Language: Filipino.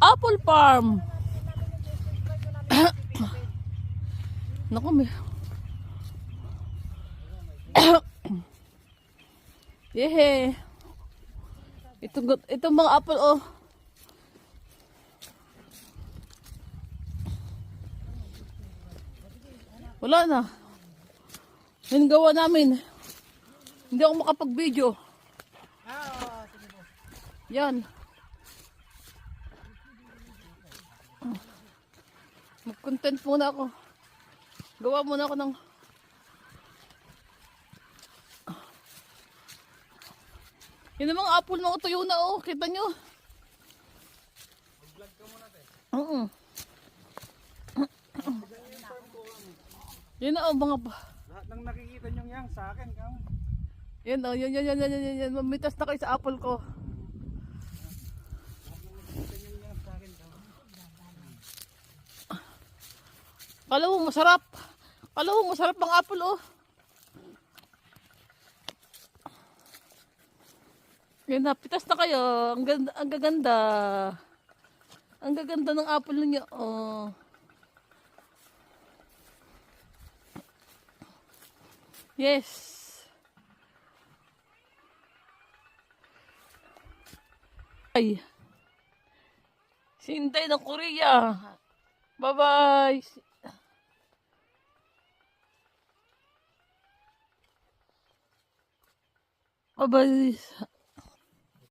apple farm. Naku, may... Yehe. Itong mga apple, oh. Wala na. Yung gawa namin. Hindi ako makapag-video. Yan. Mag-content muna ako. Gawa muna ako ng... Yan ang mga apple, mga tuyo na, oh. Kita nyo. Mag-vlog ka muna, te. Oo. Yan na, oh, mga... Lahat ng nakikita nyo yan sa akin, kamo. Yan, oh, yan. Mamitas na kayo sa apple ko. Nakikita nyo yan sa akin, kamo. Kala mo masarap. Kala mo masarap ang apple, oh. Yan na, pitas na kayo. Ang ganda, ang gaganda. Ang gaganda ng apple niyo, oh. Yes. Ay. Sintay ng Korea. Bye-bye. Bye-bye.